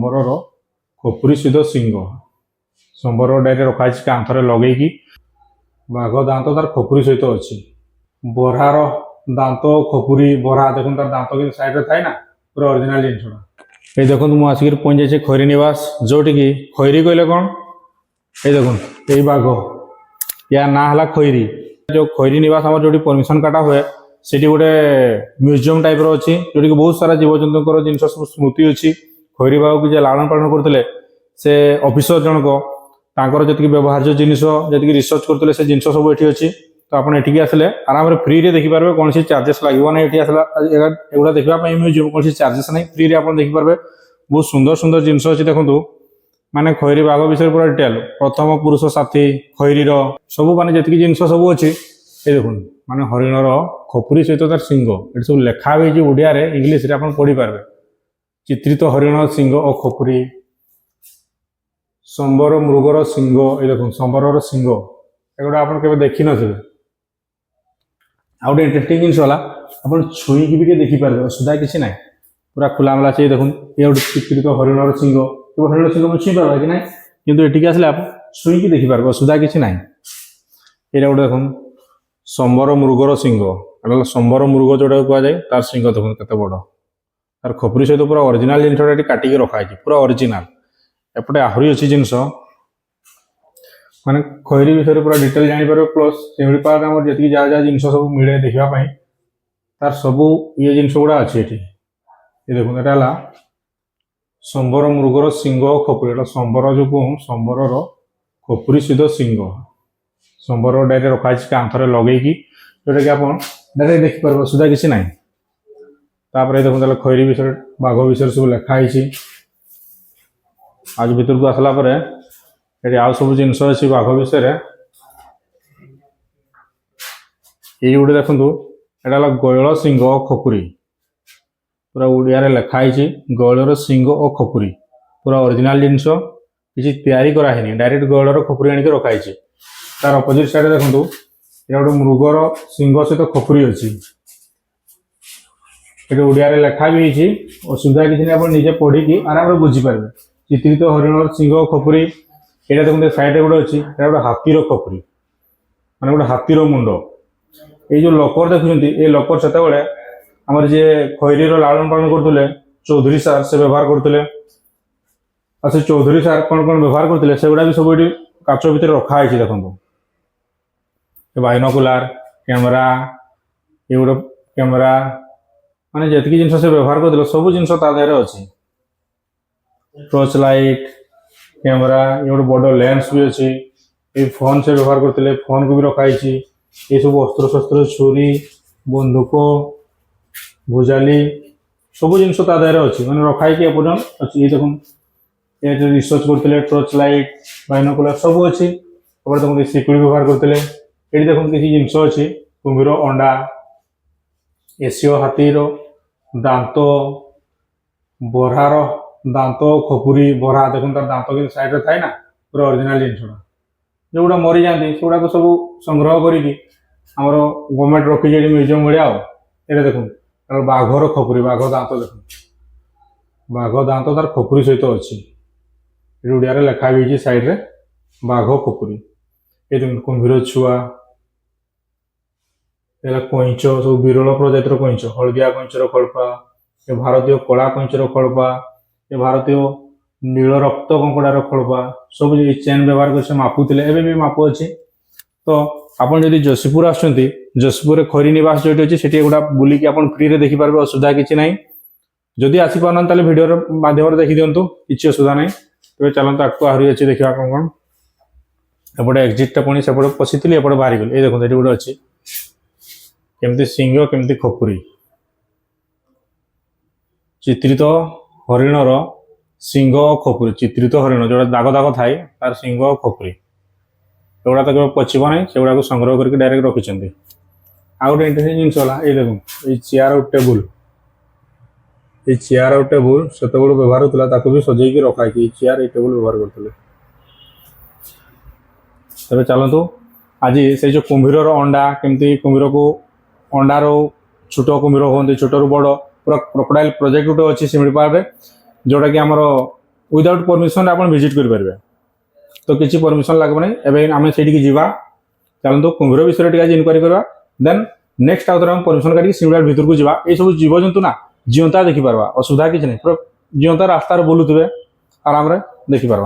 ସମ୍ବରର ଖପୁରୀ ସହିତ ଶିଙ୍ଗ। ସମ୍ବର ଡାଇରେ ରଖାଯାଇଛି କାନ୍ଥରେ ଲଗେଇକି। ବାଘ ଦାନ୍ତ ତାର ଖପୁରୀ ସହିତ ଅଛି। ବରାର ଦାନ୍ତ ଖପୁରୀ ବରା ଦେଖନ୍ତୁ ତାର ଦାନ୍ତ କିନ୍ତୁ ସାଇଡରେ ଥାଏ ନା, ପୁରା ଅରିଜିନାଲ ଜିନିଷଟା। এই দেখুন ମୁଁ ଆସିକି ପହଞ୍ଚି ଯାଇଛି ଖଇରୀ ନିବାସ, ଯୋଉଠିକି ଖଇରୀ କହିଲେ କ'ଣ, এই দেখুন এই ବାଘ, ୟା ନାଁ ହେଲା ଖଇରୀ। ଯେଉଁ ଖଇରୀ ନିବାସ ଆମର ଯୋଉଠି ପରମିଶନ କାଟା ହୁଏ ସେଠି ଗୋଟେ ମ୍ୟୁଜିୟମ ଟାଇପର ଅଛି, ଯୋଉଠିକି ବହୁତ ସାରା ଜୀବଜନ୍ତୁଙ୍କର ଜିନିଷ ସବୁ ସ୍ମୃତି ଅଛି। ଖଇରୀ ବାଘକୁ ଯିଏ ଲାଳନ ପାଳନ କରୁଥିଲେ ସେ ଅଫିସର ଜଣକ, ତାଙ୍କର ଯେତିକି ବ୍ୟବହାର୍ଯ୍ୟ ଜିନିଷ ଯେତିକି ରିସର୍ଚ୍ଚ କରୁଥିଲେ ସେ ଜିନିଷ ସବୁ ଏଠି ଅଛି। ତ ଆପଣ ଏଠିକି ଆସିଲେ ଆରାମରେ ଫ୍ରିରେ ଦେଖିପାରିବେ, କୌଣସି ଚାର୍ଜେସ୍ ଲାଗିବ ନାହିଁ। ଏଠି ଆସିଲା ଏଗୁଡ଼ା ଦେଖିବା ପାଇଁ ମ୍ୟୁଜିୟମ କୌଣସି ଚାର୍ଜେସ୍ ନାହିଁ, ଫ୍ରିରେ ଆପଣ ଦେଖିପାରିବେ। ବହୁତ ସୁନ୍ଦର ସୁନ୍ଦର ଜିନିଷ ଅଛି ଦେଖନ୍ତୁ, ମାନେ ଖଇରୀ ବାଘ ବିଷୟରେ ପୁରା ଡିଟେଲ, ପ୍ରଥମ ପୁରୁଷ ସାଥୀ ଖଇରୀର ସବୁ ମାନେ ଯେତିକି ଜିନିଷ ସବୁ ଅଛି। এই দেখুন ମାନେ ହରିଣର ଖପୁରୀ ସହିତ ତାର ଶିଙ୍ଗ, ଏଠି ସବୁ ଲେଖା ହେଇଛି ଓଡ଼ିଆରେ, ଇଂଲିଶରେ ଆପଣ ପଢ଼ିପାରିବେ। ଚିତ୍ରିତ ହରିଣ ଶିଙ୍ଗ ଓ ଖପୁରୀ, ସମ୍ବର ମୃଗର ଶିଙ୍ଗ। এই দেখুন ସମ୍ବରର ଶିଙ୍ଗ, ଏଗୁଡ଼ା ଆପଣ କେବେ ଦେଖିନଥିବେ। ଆଉ ଗୋଟେ ଇଣ୍ଟରେଷ୍ଟିଂ ଜିନିଷ ହେଲା, ଆପଣ ଛୁଇଁକି ବି ଟିକେ ଦେଖିପାରିବେ, ଅସୁବିଧା କିଛି ନାହିଁ, ପୁରା ଖୋଲାମେଲା ଅଛି। ଦେଖୁন ଏ ଗୋଟେ ଚିତ୍ରିତ ହରିଣର ଶିଙ୍ଗ, ହରିଣ ଶିଙ୍ଗ ମୁଁ ଛୁଇଁପାରିବା କି ନାହିଁ, କିନ୍ତୁ ଏଠିକି ଆସିଲେ ଆପଣ ଛୁଇଁକି ଦେଖିପାରିବେ, ଅସୁବିଧା କିଛି ନାହିଁ। ଏଇଟା ଗୋଟେ ଦେଖୁন ସମ୍ବର ମୃଗର ଶିଙ୍ଗ, ଏଟା ସମ୍ବର ମୃଗ ଯୋଉଟାକୁ କୁହାଯାଏ, ତାର ଶିଙ୍ଗ ଦେଖୁন କେତେ ବଡ଼, ତାର ଖପୁରୀ ସହିତ ପୁରା ଅରିଜିନାଲ ଜିନିଷଟା ଏଠି କାଟିକି ରଖାହେଇଛି, ପୁରା ଅରିଜିନାଲ। ଏପଟେ ଆହୁରି ଅଛି ଜିନିଷ, ମାନେ ଖଇରୀ ବିଷୟରେ ପୁରା ଡିଟେଲ ଜାଣିପାରିବେ। ପ୍ଲସ୍ ଶିମିଳିପାଳରେ ଆମର ଯେତିକି ଯାହା ଯାହା ଜିନିଷ ସବୁ ମିଳେ ଦେଖିବା ପାଇଁ, ତାର ସବୁ ଇଏ ଜିନିଷ ଗୁଡ଼ା ଅଛି ଏଠି। ଏ ଦେଖୁন ଏଟା ହେଲା ସମ୍ବର ମୃଗର ଶିଙ୍ଗ ଓ ଖପୁରୀ। ଏଟା ସମ୍ବର ଯୋଗୁଁ ସମ୍ବରର ଖପୁରୀ ସହିତ ଶିଙ୍ଗ। ସମ୍ବର ଡାଇରେ ରଖାଯାଇଛି କାନ୍ଥରେ ଲଗେଇକି, ଯୋଉଟାକି ଆପଣ ଡାଇରେକ୍ଟ ଦେଖିପାରିବେ, ଅସୁବିଧା କିଛି ନାହିଁ। ତାପରେ ଦେଖୁন ତାହେଲେ ଖଇରୀ ବିଷୟରେ ବାଘ ବିଷୟରେ ସବୁ ଲେଖା ହେଇଛି। ଆଜି ଭିତରକୁ ଆସିଲା ପରେ ଏଠି ଆଉ ସବୁ ଜିନିଷ ଅଛି ବାଘ ବିଷୟରେ। ଏଇ ଗୋଟେ ଦେଖନ୍ତୁ, ଏଟା ହେଲା ଗୟଳ ଶିଙ୍ଗ ଓ ଖପୁରୀ, ପୁରା ଓଡ଼ିଆରେ ଲେଖା ହେଇଛି ଗୟଳର ଶିଙ୍ଗ ଓ ଖପୁରୀ, ପୁରା ଅରିଜିନାଲ ଜିନିଷ, କିଛି ତିଆରି କରାହେଇନି, ଡାଇରେକ୍ଟ ଗୟଳର ଖପୁରୀ ଆଣିକି ରଖାହେଇଛି। ତାର ଅପୋଜିଟ୍ ସାଇଡ୍ ଦେଖନ୍ତୁ, ଏଟା ଗୋଟେ ମୃଗର ଶିଙ୍ଗ ସହିତ ଖପୁରୀ ଅଛି, ଏଠି ଓଡ଼ିଆରେ ଲେଖା ବି ହେଇଛି, ଅସୁବିଧା କିଛି ନାହିଁ, ଆପଣ ନିଜେ ପଢ଼ିକି ଆରାମରେ ବୁଝିପାରିବେ। ଚିତ୍ରିତ ହରିଣର ଶିଙ୍ଗ ଓ ଖପୁରୀ। ଏଇଟା ଦେଖନ୍ତୁ ସାଇଡ୍ରେ ଗୋଟେ ଅଛି, ଏଟା ଗୋଟେ ହାତୀର ଖପୁରୀ, ମାନେ ଗୋଟେ ହାତୀର ମୁଣ୍ଡ। ଏଇ ଯୋଉ ଲକର ଦେଖୁଛନ୍ତି, ଏଇ ଲକର ସେତେବେଳେ ଆମର ଯିଏ ଖଇରୀର ଲାଳନ ପାଳନ କରୁଥିଲେ ଚୌଧୁରୀ ସାର୍, ସେ ବ୍ୟବହାର କରୁଥିଲେ। ଆଉ ସେ ଚୌଧୁରୀ ସାର୍ କ'ଣ କ'ଣ ବ୍ୟବହାର କରୁଥିଲେ ସେଗୁଡ଼ା ବି ସବୁ ଏଠି କାଚ ଭିତରେ ରଖା ହେଇଛି। ଦେଖନ୍ତୁ ବାଇନୋକୁଲାର କ୍ୟାମେରା, ଏ ଗୋଟେ କ୍ୟାମେରା, ମାନେ ଯେତିକି ଜିନିଷ ସେ ବ୍ୟବହାର କରୁଥିଲେ ସବୁ ଜିନିଷ ତା ଦେହରେ ଅଛି। ଟର୍ଚ୍ଚ ଲାଇଟ୍, କ୍ୟାମେରା, ଏ ଗୋଟେ ବଡ଼ ଲେନ୍ସ ବି ଅଛି। ଏଇ ଫୋନ୍ ସେ ବ୍ୟବହାର କରୁଥିଲେ, ଫୋନ୍କୁ ବି ରଖାହେଇଛି। ଏସବୁ ଅସ୍ତ୍ରଶସ୍ତ୍ର, ଛୁରୀ, ବନ୍ଧୁକ, ଭୁଜାଲି, ସବୁ ଜିନିଷ ତା ଦେହରେ ଅଛି, ମାନେ ରଖାହେଇକି ଏପର୍ଯ୍ୟନ୍ତ ଅଛି। ଏଇ ଦେଖୁন ଏ ରିସର୍ଚ୍ଚ କରୁଥିଲେ, ଟର୍ଚ୍ଚ ଲାଇଟ୍, ବାଇନୋକୁଲାର ସବୁ ଅଛି। ତାପରେ ଦେଖନ୍ତୁ ଶିକୁଳି ବ୍ୟବହାର କରୁଥିଲେ। ଏଠି ଦେଖନ୍ତୁ କିଛି ଜିନିଷ ଅଛି, କୁମ୍ଭୀର ଅଣ୍ଡା, ଏସୀୟ ହାତୀର ଦାନ୍ତ, ବରାର ଦାନ୍ତ ଖପୁରୀ ବରା ଦେଖୁন ତାର ଦାନ୍ତ କିନ୍ତୁ ସାଇଡରେ ଥାଏ ନା, ପୁରା ଅରିଜିନାଲ ଜିନିଷଟା। ଯୋଉଗୁଡ଼ା ମରିଯାଆନ୍ତି ସେଗୁଡ଼ାକ ସବୁ ସଂଗ୍ରହ କରିକି ଆମର ଗଭର୍ଣ୍ଣମେଣ୍ଟ ରଖିଛି ଏଠି ମ୍ୟୁଜିୟମ ଭଳିଆ। ଆଉ ଏଇଟା ଦେଖୁন ବାଘର ଖପୁରୀ, ବାଘ ଦାନ୍ତ ଦେଖୁন, ବାଘ ଦାନ୍ତ ତାର ଖପୁରୀ ସହିତ ଅଛି, ଏଠି ଓଡ଼ିଆରେ ଲେଖା ବି ହେଇଛି ସାଇଡରେ ବାଘ ଖପୁରୀ। এই দেখুন কুମ୍ଭୀର ଛୁଆ, এটা କଇଁଛ, ସବୁ ବିରଳ ପ୍ରଜାତିର କଇଁଛ, ହଳଦିଆ କଇଁଛର ଖୋଳପା, ଏ ଭାରତୀୟ କଳା କଇଁଛର ଖୋଳପା, ଏ ଭାରତୀୟ ନୀଳ ରକ୍ତ କଙ୍କଡ଼ାର ଖୋଳପା, ସବୁ ଏଇ ଚେନ୍ ବ୍ୟବହାର କରି ସେ ମାପୁଥିଲେ, ଏବେ ବି ମାପୁ ଅଛି। ତ ଆପଣ ଯଦି ଯଶୀପୁର ଆସୁଛନ୍ତି, ଯଶୀପୁରରେ ଖଇରୀ ନିବାସ ଯୋଉଠି ଅଛି ସେଠି ଏଗୁଡ଼ା ବୁଲିକି ଆପଣ ଫ୍ରିରେ ଦେଖିପାରିବେ, ଅସୁବିଧା କିଛି ନାହିଁ। ଯଦି ଆସିପାରୁନାହାନ୍ତି ତାହେଲେ ଭିଡ଼ିଓର ମାଧ୍ୟମରେ ଦେଖିଦିଅନ୍ତୁ, କିଛି ଅସୁବିଧା ନାହିଁ। ତେବେ ଚାଲନ୍ତୁ ଆଗକୁ ଆହୁରି ଅଛି ଦେଖିବା କ'ଣ କ'ଣ। ଏପଟେ ଏକ୍ଜିଟ୍ଟା ପୁଣି ସେପଟେ ପଶିଥିଲି, ଏପଟେ ବାହାରିଗଲି। ଏଇ ଦେଖନ୍ତୁ ଏଠି ଗୋଟେ ଅଛି, କେମିତି ଶିଙ୍ଗ କେମିତି ଖପୁରୀ, ଚିତ୍ରିତ ହରିଣର ଶିଙ୍ଗ ଓ ଖପୁରୀ। ଚିତ୍ରିତ ହରିଣ ଯୋଉଟା ଦାଗ ଦାଗ ଥାଏ ତାର ଶିଙ୍ଗ ଓ ଖପୁରୀ, ଏଗୁଡ଼ା ତ କେବେ ପଚିବ ନାହିଁ, ସେଗୁଡ଼ାକୁ ସଂଗ୍ରହ କରିକି ଡାଇରେକ୍ଟ ରଖିଛନ୍ତି। ଆଉ ଗୋଟେ ଇଣ୍ଟରେଷ୍ଟିଂ ଜିନିଷ ହେଲା, ଏଇ ଦେଖୁন ଏଇ ଚେୟାର ଆଉ ଟେବୁଲ, ଏଇ ଚେୟାର ଆଉ ଟେବୁଲ ସେତେବେଳେ ବ୍ୟବହାର ହେଉଥିଲା, ତାକୁ ବି ସଜେଇକି ରଖାହେଇଛି। ଏଇ ଚେୟାର ଏଇ ଟେବୁଲ ବ୍ୟବହାର କରୁଥିଲେ। ତେବେ ଚାଲନ୍ତୁ ଆଜି ସେଇ ଯେଉଁ କୁମ୍ଭୀରର ଅଣ୍ଡା, କେମିତି କୁମ୍ଭୀରକୁ ଅଣ୍ଡାରୁ ଛୋଟ କୁମ୍ଭୀର ହୁଅନ୍ତି, ଛୋଟରୁ ବଡ଼, ପୁରା କ୍ରୋକୋଡାଇଲ ପ୍ରୋଜେକ୍ଟ ଗୋଟେ ଅଛି ଶିମିଳିପାଳରେ, ଯେଉଁଟାକି ଆମର विदाउट परमिशन आप विजिट करेंगे तो किसी परमिशन लगभग एवं आम से जावा चलते कुंभीर विषय टी इनक्वारी करवा देन नेक्स्ट आउ थे परमिशन काटिक शिमिलीपाल भितर को जावा ये सब जीवजंतु ना जीवंता देखिपार असुविधा किसी नहीं जीवंता रास्तार बुलूवे आराम देखिपार।